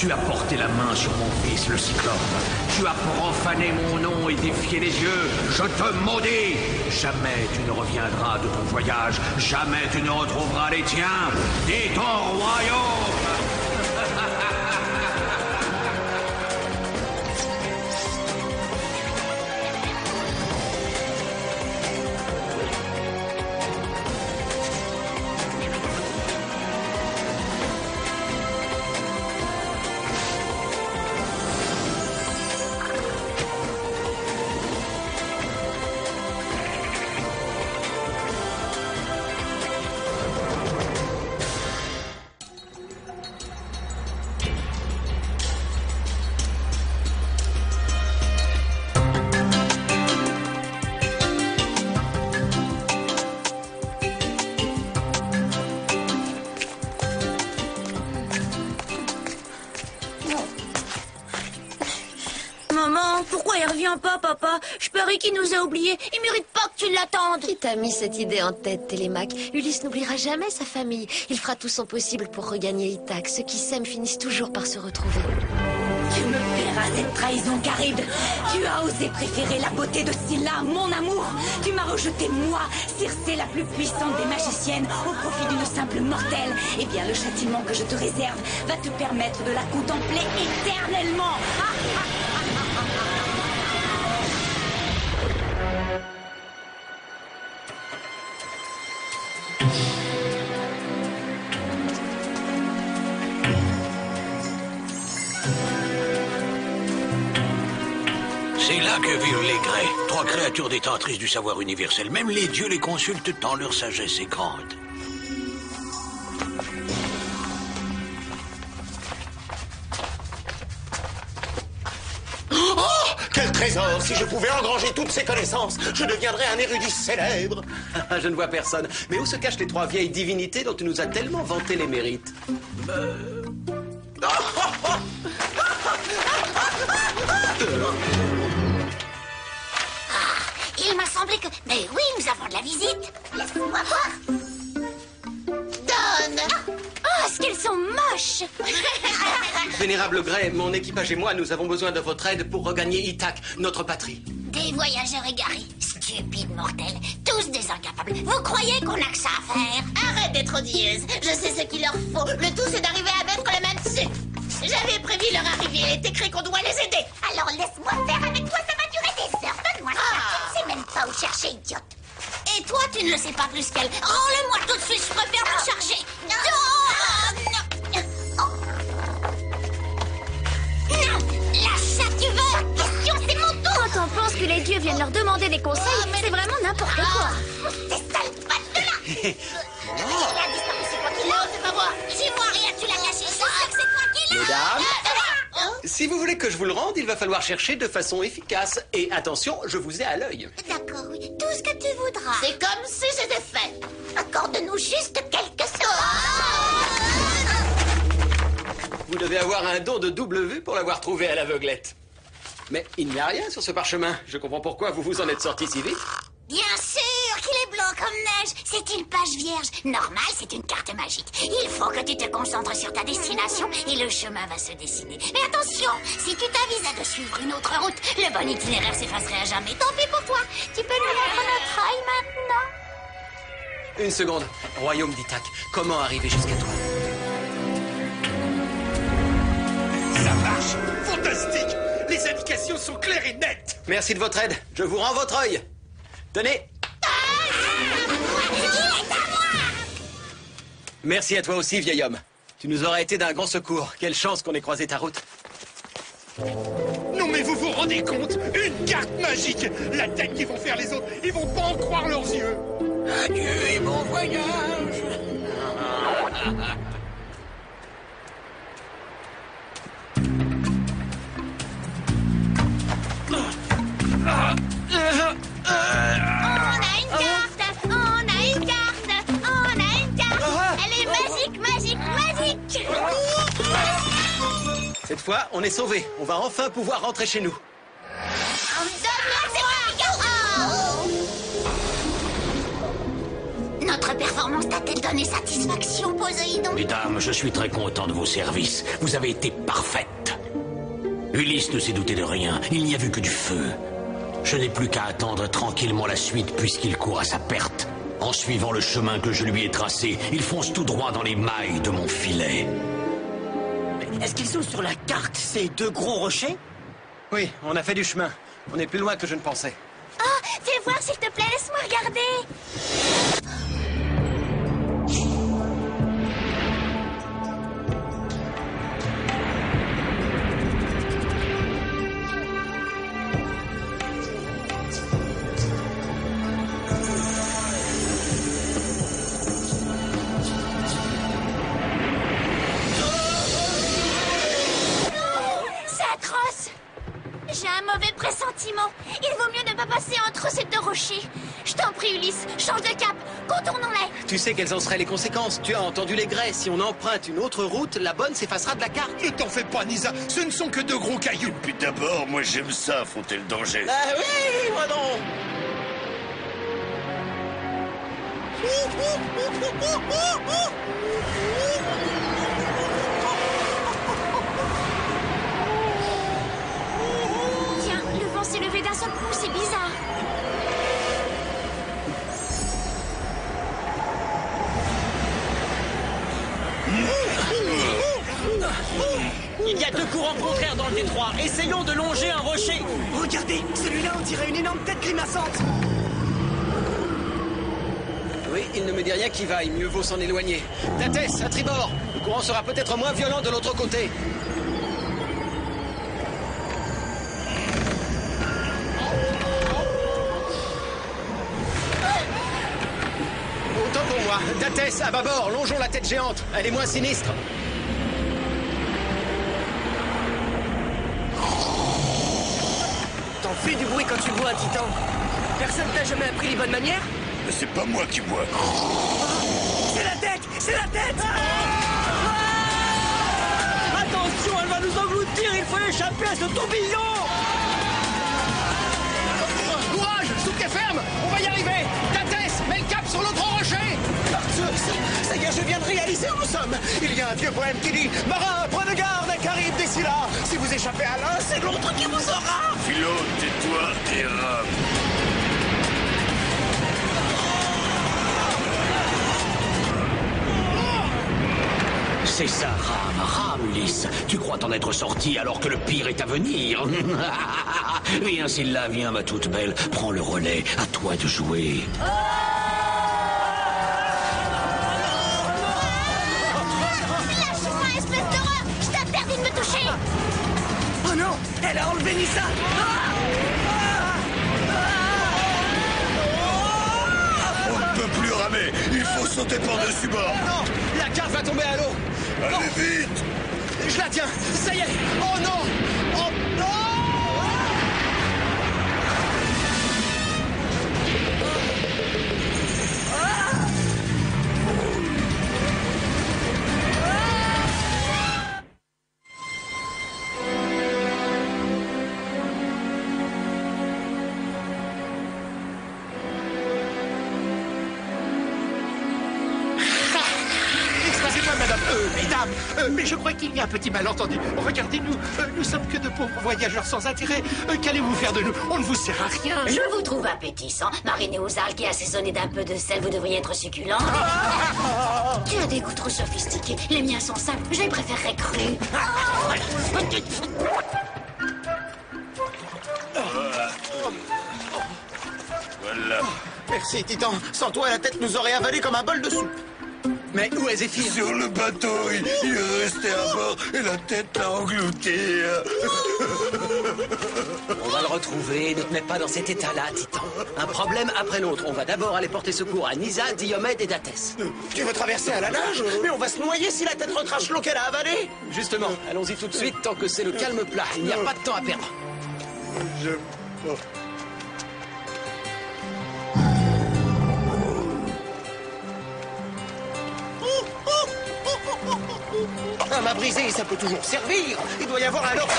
Tu as porté la main sur mon fils, le Cyclope. Tu as profané mon nom et défié les dieux. Je te maudis. Jamais tu ne reviendras de ton voyage. Jamais tu ne retrouveras les tiens ni ton royaume. Maman, pourquoi il revient pas, papa? Je parie qu'il nous a oubliés. Il mérite pas que tu l'attendes. Qui t'a mis cette idée en tête, Télémaque? Ulysse n'oubliera jamais sa famille. Il fera tout son possible pour regagner Ithaque. Ceux qui s'aiment finissent toujours par se retrouver. Tu me paieras cette trahison, Charybde. Tu as osé préférer la beauté de Scylla, mon amour. Tu m'as rejeté, moi, Circé, la plus puissante des magiciennes, au profit d'une simple mortelle. Eh bien, le châtiment que je te réserve va te permettre de la contempler éternellement. C'est là que vivent les Grès, trois créatures détentrices du savoir universel. Même les dieux les consultent tant leur sagesse est grande. Oh, quel trésor! Si je pouvais engranger toutes ces connaissances, je deviendrais un érudit célèbre. Je ne vois personne. Mais où se cachent les trois vieilles divinités dont tu nous as tellement vanté les mérites? Il m'a semblé que... Mais oui, nous avons de la visite. Laisse-moi voir. Donne. Oh, est-ce qu'elles sont moches. Vénérable Grey, mon équipage et moi, nous avons besoin de votre aide pour regagner Ithaque, notre patrie. Des voyageurs égarés, stupides mortels, tous des incapables. Vous croyez qu'on a que ça à faire? Arrête d'être odieuse. Je sais ce qu'il leur faut. Le tout, c'est d'arriver à mettre la main dessus. J'avais prévu leur arrivée. Il est écrit qu'on doit les aider. Alors laisse-moi faire avec toi. Ça va durer des heures. Donne-moi ça. Je ne sais même pas où chercher, idiote. Et toi, tu ne le sais pas plus qu'elle. Rends-le-moi tout de suite. Je préfère me charger. Non. Lâche ça, tu veux. Question, c'est mon tour. Quand on pense que les dieux viennent leur demander des conseils, c'est vraiment n'importe quoi. Ces sales pattes de là. Il a disparu, c'est toi qui l'as. C'est pas moi. C'est moi, rien, tu l'as caché. Je sais que c'est toi qui l'as. Mesdames, si vous voulez que je vous le rende, il va falloir chercher de façon efficace. Et attention, je vous ai à l'œil. D'accord, oui. Tout ce que tu voudras. C'est comme si c'était fait. Accorde-nous juste quelque chose. Vous devez avoir un don de double vue pour l'avoir trouvé à l'aveuglette. Mais il n'y a rien sur ce parchemin. Je comprends pourquoi vous vous en êtes sorti si vite. Bien sûr qu'il est blanc comme neige. C'est une page vierge. Normal, c'est une carte magique. Il faut que tu te concentres sur ta destination et le chemin va se dessiner. Mais attention, si tu t'avises de suivre une autre route, le bon itinéraire s'effacerait à jamais. Tant pis pour toi. Tu peux nous mettre notre œil maintenant. Une seconde. Royaume d'Ithaque, comment arriver jusqu'à toi? Ça marche! Fantastique! Les indications sont claires et nettes! Merci de votre aide. Je vous rends votre œil. Tenez. Merci à toi aussi, vieil homme. Tu nous aurais été d'un grand secours. Quelle chance qu'on ait croisé ta route. Non mais vous vous rendez compte? Une carte magique! La tête qu'ils vont faire les autres, ils vont pas en croire leurs yeux! Adieu et bon voyage. Elle est magique, magique, magique. Cette fois, on est sauvés. On va enfin pouvoir rentrer chez nous. Notre performance t'a-t-elle donné satisfaction, Poséidon? Mesdames, je suis très content de vos services. Vous avez été parfaites. Ulysse ne s'est douté de rien. Il n'y a vu que du feu. Je n'ai plus qu'à attendre tranquillement la suite puisqu'il court à sa perte. En suivant le chemin que je lui ai tracé, il fonce tout droit dans les mailles de mon filet. Est-ce qu'ils sont sur la carte, ces deux gros rochers? Oui, on a fait du chemin. On est plus loin que je ne pensais. Oh, fais voir s'il te plaît, laisse-moi regarder. J'ai un mauvais pressentiment. Il vaut mieux ne pas passer entre ces deux rochers. Je t'en prie, Ulysse, change de cap. Contournons-les. Tu sais quelles en seraient les conséquences. Tu as entendu les grès. Si on emprunte une autre route, la bonne s'effacera de la carte. Ne t'en fais pas, Nisa. Ce ne sont que deux gros cailloux. Puis d'abord, moi j'aime ça, affronter le danger. Ah oui, moi non. Tiens, le vent s'est levé d'un seul coup, c'est bizarre. Il y a deux courants contraires dans le détroit. Essayons de longer un rocher. Regardez, celui-là on dirait une énorme tête grimaçante. Oui, il ne me dit rien qui vaille. Mieux vaut s'en éloigner. Dates, à tribord. Le courant sera peut-être moins violent de l'autre côté. Autant pour moi. Dates, à bâbord. Longeons la tête géante. Elle est moins sinistre. T'en fais du bruit quand tu vois un titan. Personne t'a jamais appris les bonnes manières? Mais c'est pas moi qui bois. C'est la tête! C'est la tête! Attention, elle va nous engloutir! Il faut échapper à ce tourbillon! Courage, souque est ferme. On va y arriver. Dates, mets le cap sur l'autre rocher. Ça y est, je viens de réaliser où nous sommes. Il y a un vieux poème qui dit « Marin, prenez garde, un Caribe d'ici là. Si vous échappez à l'un, c'est l'autre qui vous aura. » Philo, tais-toi et rame. C'est ça, rame, Ulysse. Tu crois t'en être sorti alors que le pire est à venir. Viens, Scylla, viens, ma toute belle. Prends le relais. À toi de jouer. Lâche-moi, espèce d'horreur. Je t'interdis de me toucher. Oh non! Elle a enlevé Nissa! On ne peut plus ramer. Il faut sauter par-dessus bord. Non, la carte va tomber à l'eau. Allez vite. Je la tiens. Ça y est. Oh non. Oh non. Excusez-moi, madame. Mesdames, mais je crois qu'il y a un petit malentendu. Regardez-nous, nous sommes que de pauvres voyageurs sans intérêt. Qu'allez-vous faire de nous? On ne vous sert à rien. Je vous trouve appétissant. Mariné aux algues et assaisonné d'un peu de sel, vous devriez être succulent. Tu as des goûts trop sophistiqués. Les miens sont simples. Je les préférerais crus. Voilà. Merci, Titan. Sans toi, la tête nous aurait avalé comme un bol de soupe. Mais où est Zéphyr? Sur le bateau, il est resté à bord et la tête l'a englouti. On va le retrouver. Ne te mets pas dans cet état-là, Titan. Un problème après l'autre. On va d'abord aller porter secours à Nisa, Diomède et Dates. Tu veux traverser à la nage? Mais on va se noyer si la tête recrache l'eau qu'elle a avalée. Justement, allons-y tout de suite tant que c'est le calme plat. Il n'y a pas de temps à perdre. J'aime pas. Un mât brisé, ça peut toujours servir. Il doit y avoir un autre.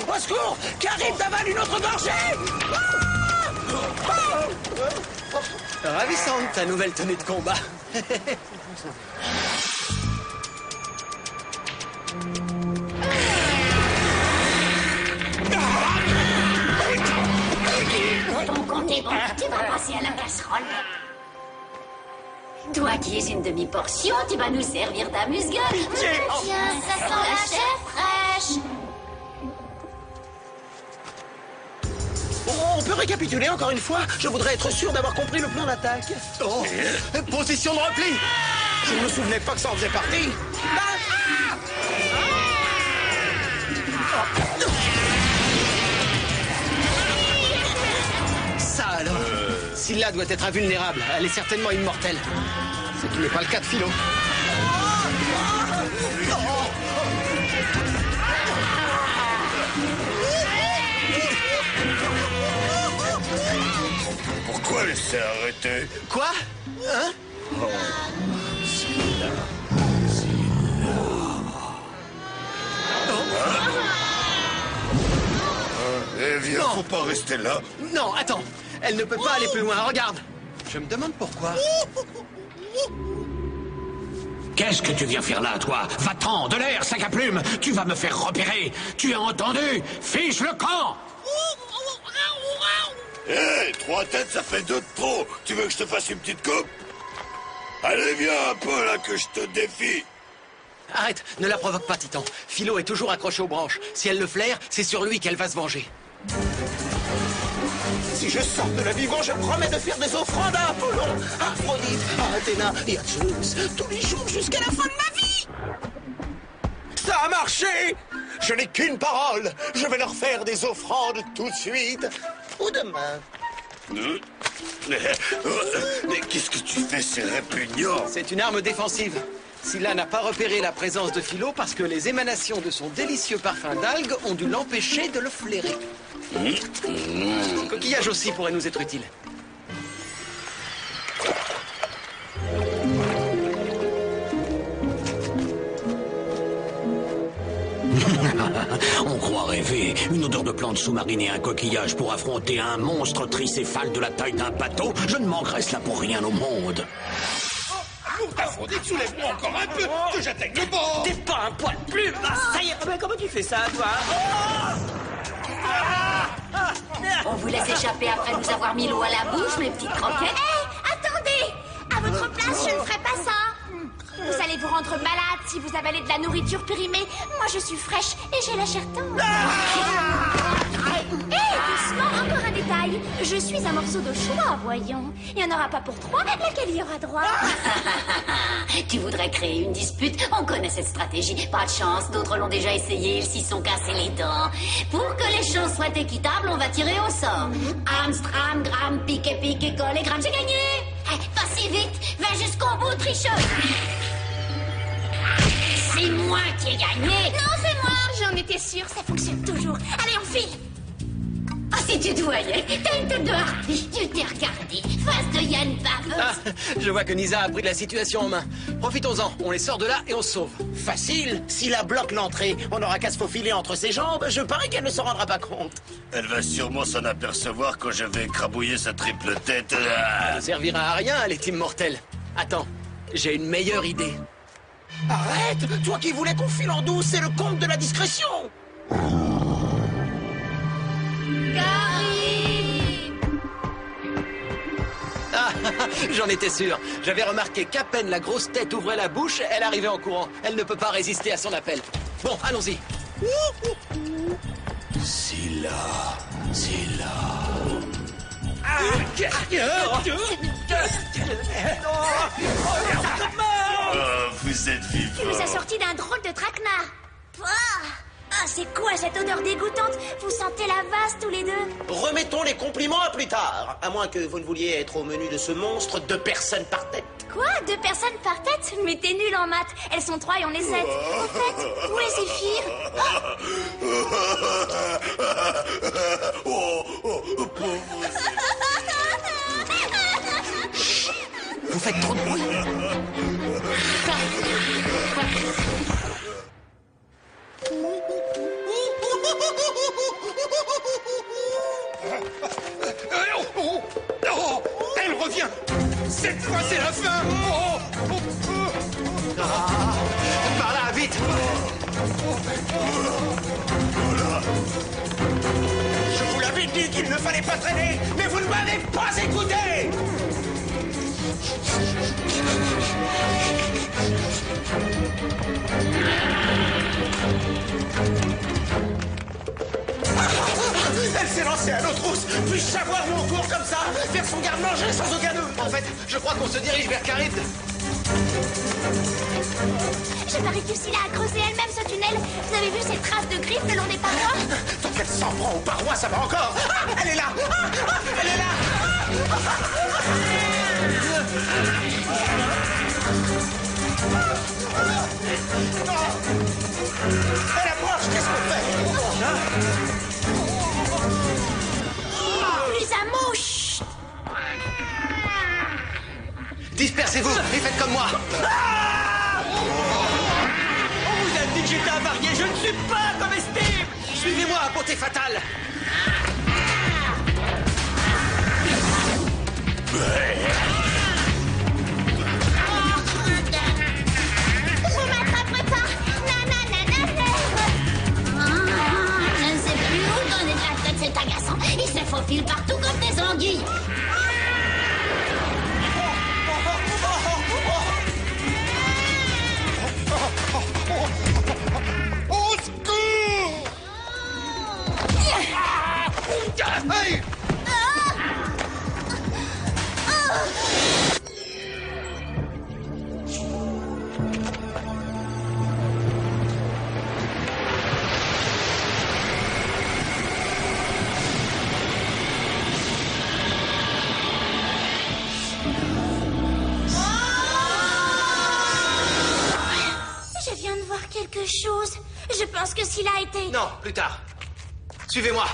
Au secours! Caribe t'avale une autre gorgée! Ravissante, ta nouvelle tenue de combat. Ton compte est bon, tu vas passer à la casserole. Toi qui es une demi-portion, tu vas nous servir d'amuse-gueule. Tiens, ça sent la chair fraîche. On peut récapituler encore une fois? Je voudrais être sûr d'avoir compris le plan d'attaque. Oh, position de repli. Je ne me souvenais pas que ça en faisait partie. Ça alors. Scylla doit être invulnérable. Elle est certainement immortelle. Ce qui n'est pas le cas de Philo. Pourquoi laisser arrêter? Quoi? Hein? Eh viens, Non. faut pas rester là. Non, attends. Elle ne peut pas aller plus loin. Regarde. Je me demande pourquoi. Qu'est-ce que tu viens faire là, toi? Va-t'en, de l'air, sac à plumes. Tu vas me faire repérer. Tu as entendu? Fiche le camp. Hé, 3 têtes, ça fait 2 de trop. Tu veux que je te fasse une petite coupe? Allez, viens un peu là que je te défie. Arrête, ne la provoque pas, Titan. Philo est toujours accroché aux branches. Si elle le flaire, c'est sur lui qu'elle va se venger. Si je sors de la vivant, je promets de faire des offrandes à Apollon, à Aphrodite, à Athéna et à Zeus, tous les jours jusqu'à la fin de ma vie. Ça a marché! Je n'ai qu'une parole. Je vais leur faire des offrandes tout de suite. Ou demain. Mais qu'est-ce que tu fais? C'est répugnant. C'est une arme défensive. Scylla n'a pas repéré la présence de Philo parce que les émanations de son délicieux parfum d'algues ont dû l'empêcher de le flairer. Coquillage aussi pourrait nous être utile. On croit rêver. Une odeur de plante sous-marine et un coquillage pour affronter un monstre tricéphale de la taille d'un bateau. Je ne manquerai cela pour rien au monde. Aphrodite, soulève-moi encore un peu, que j'atteigne le bord. T'es pas un poil plus. Ah, ça y est. Mais comment tu fais ça, toi? On vous laisse échapper après vous avoir mis l'eau à la bouche, mes petites croquettes. Hé, attendez! À votre place, je ne ferai pas ça. Vous allez vous rendre malade si vous avalez de la nourriture périmée. Moi, je suis fraîche et j'ai la chair tendre. Hé, doucement, encore un détail. Je suis un morceau de choix, voyons. Il n'y en aura pas pour 3, laquelle y aura droit? Tu voudrais créer une dispute? On connaît cette stratégie. Pas de chance, d'autres l'ont déjà essayé, ils s'y sont cassés les dents. Pour que les choses soient équitables, on va tirer au sort. Amstram, gramme, pique, colle et gramme, j'ai gagné! Pas si vite, va jusqu'au bout, tricheux! C'est moi qui ai gagné! Non, c'est moi. J'en étais sûre, ça fonctionne toujours. Allez, on file. Ah, si tu te voyais, t'as une tête de harpie, tu t'es regardé, face de Yann Bavos. Ah, je vois que Nisa a pris la situation en main. Profitons-en, on les sort de là et on se sauve. Facile. Si la bloque l'entrée, on n'aura qu'à se faufiler entre ses jambes. Je parie qu'elle ne s'en rendra pas compte. Elle va sûrement s'en apercevoir quand je vais écrabouiller sa triple tête. Ça ne servira à rien, les teams mortels. Attends, j'ai une meilleure idée. Arrête! Toi qui voulais qu'on file en douce, c'est le compte de la discrétion! Ah, j'en étais sûr. J'avais remarqué qu'à peine la grosse tête ouvrait la bouche, elle arrivait en courant. Elle ne peut pas résister à son appel. Bon, allons-y. Scylla. Oh, vous êtes vivant. Tu nous as sorti d'un drôle de traquenard. Ah, c'est quoi cette odeur dégoûtante? Vous sentez la vase tous les deux? Remettons les compliments à plus tard. À moins que vous ne vouliez être au menu de ce monstre, 2 personnes par tête. Quoi? 2 personnes par tête? Mais t'es nul en maths. Elles sont 3 et on est 7. En fait, où est Zéphyr? Pauvre. Vous faites trop de bruit. Elle revient vite. Je vous l'avais dit qu'il ne fallait pas traîner, mais vous ne m'avez pas écouté. Elle s'est lancée à nos trousses. Puis-je savoir où on court comme ça? Faire son garde-manger sans aucun nœud. En fait, je crois qu'on se dirige vers Charybde. Je parie que Scylla a creusé elle-même ce tunnel. Vous avez vu ces traces de griffes le long des parois? Tant qu'elle s'en prend aux parois, ça va encore. Ah, elle est là. Elle est là. Elle approche, qu'est-ce qu'on fait? Plus à mouche. Dispersez-vous et faites comme moi. On vous a dit que j'étais avarié, je ne suis pas comestible. Suivez-moi, beauté fatale. Vous m'attraperez pas. Je ne sais plus où donner de la tête, c'est agaçant. Il se faufile partout comme des anguilles. Au secours! Hey! Je viens de voir quelque chose. Je pense que Scylla a été... Non, plus tard. Suivez-moi.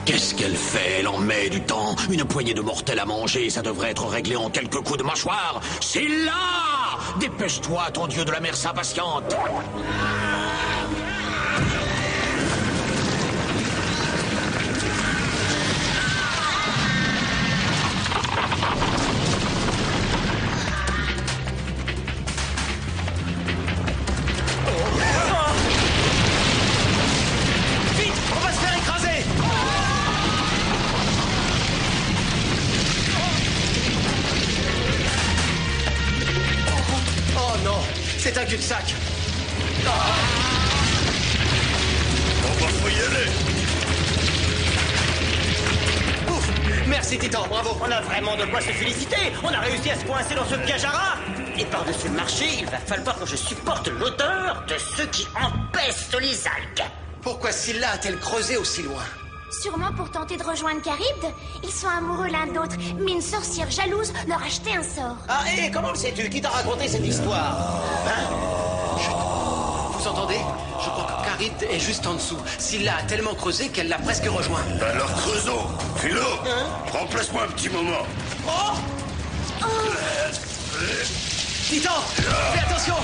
Qu'est-ce qu'elle fait? Elle en met du temps. Une poignée de mortels à manger, ça devrait être réglé en quelques coups de mâchoire. Scylla! Dépêche-toi, ton dieu de la mer s'impatiente. Vite, on va se faire écraser. Oh non, c'est un cul-de-sac. On va faut y aller. Ouf, merci Titan, bravo. On a vraiment de quoi se féliciter. On a réussi à se coincer dans ce piège à rats. Et par-dessus le marché, il va falloir que je supporte l'odeur de ceux qui empestent les algues. Pourquoi Scylla a-t-elle creusé aussi loin? Sûrement pour tenter de rejoindre Charybde. Ils sont amoureux l'un de l'autre, mais une sorcière jalouse leur a jeté un sort. Ah, et comment le sais-tu? Qui t'a raconté cette histoire? Hein? Chut. Vous entendez? Je crois que Charybde est juste en dessous. Scylla a tellement creusé qu'elle l'a presque rejoint. Alors creusons. Philo, remplace-moi un petit moment. Oh! Titan, fais attention!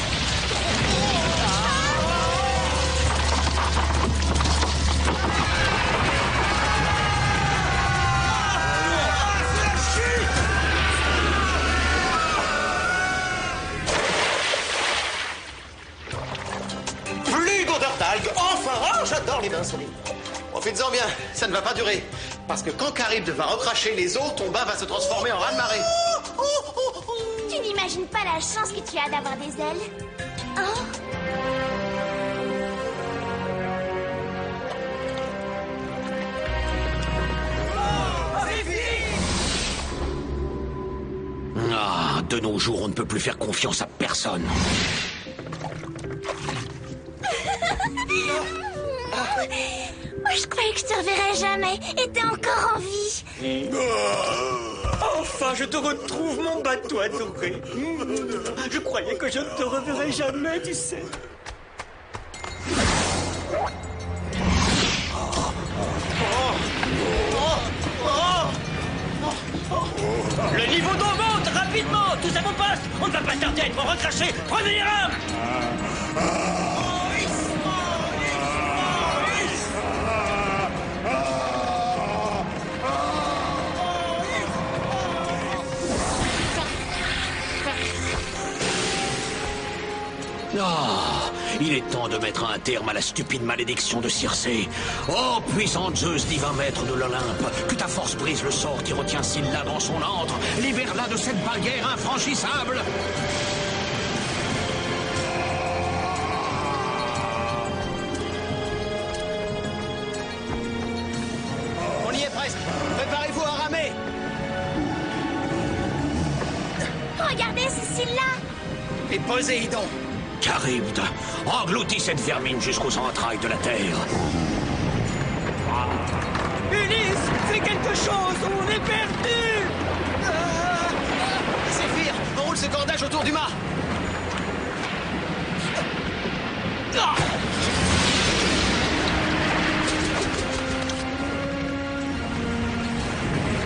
Plus d'odeur d'algues, enfin! Ah, j'adore les bains solides. Profites-en bien, ça ne va pas durer. Parce que quand Charybde va recracher les eaux, ton bain va se transformer en raz-de-marée. Tu n'imagines pas la chance que tu as d'avoir des ailes. Oh, Ah, de nos jours, on ne peut plus faire confiance à personne. je croyais que je te reverrais jamais. Et t'es encore en vie. Enfin, je te retrouve, mon bateau adoré. Je croyais que je ne te reverrais jamais, tu sais. Le niveau d'eau monte rapidement. Tous à vos postes. On ne va pas tarder à être recraché. Prenez les rames. Ah, il est temps de mettre un terme à la stupide malédiction de Circé. Oh, puissant Zeus, divin maître de l'Olympe, que ta force brise le sort qui retient Scylla dans son antre. Libère-la de cette barrière infranchissable. On y est presque. Préparez-vous à ramer. Regardez, c'est Scylla. Et Poséidon. Charybde, engloutis cette vermine jusqu'aux entrailles de la terre. Ulysse, fais quelque chose, on est perdu. Zéphyr, enroule ce cordage autour du mât.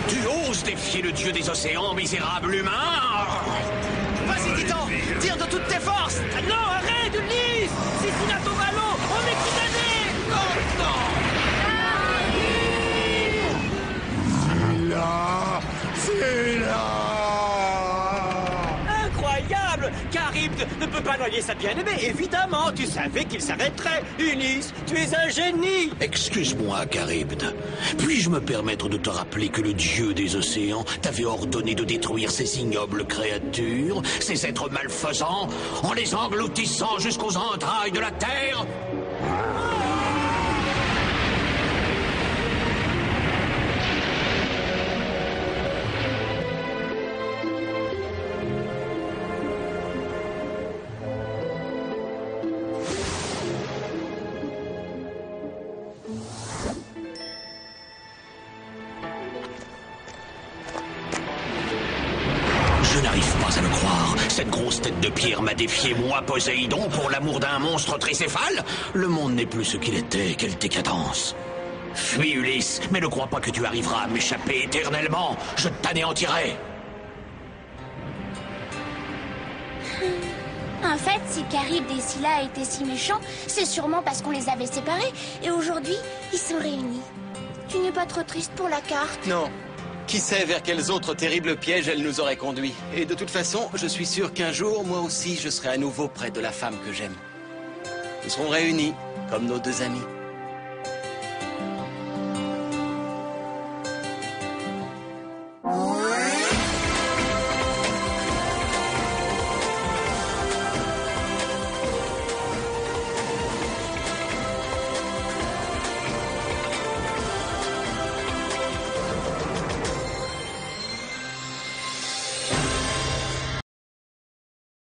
Tu oses défier le dieu des océans, misérable humain? Vas-y, Titan, tire de toutes tes forces. Ah non, arrête, Ulysse. Si Scylla tombe à l'eau, on est condamnés. C'est là. Incroyable. Charybde ne peut pas noyer sa bien-aimée, évidemment. Tu savais qu'il s'arrêterait. Ulysse, tu es un génie. Excuse-moi, Charybde. Puis-je me permettre de te rappeler que le dieu des océans t'avait ordonné de détruire ces ignobles créatures, ces êtres malfaisants, en les engloutissant jusqu'aux entrailles de la terre? Je n'arrive pas à le croire. Cette grosse tête de pierre m'a défié, moi, Poséidon, pour l'amour d'un monstre tricéphale. Le monde n'est plus ce qu'il était. Quelle décadence. Fuis, Ulysse, mais ne crois pas que tu arriveras à m'échapper éternellement. Je t'anéantirai. En fait, si Charybde et Scylla étaient si méchants, c'est sûrement parce qu'on les avait séparés. Et aujourd'hui, ils sont réunis. Tu n'es pas trop triste pour la carte? Non. Qui sait vers quels autres terribles pièges elle nous aurait conduits. Et de toute façon, je suis sûr qu'un jour, moi aussi, je serai à nouveau près de la femme que j'aime. Nous serons réunis, comme nos deux amis.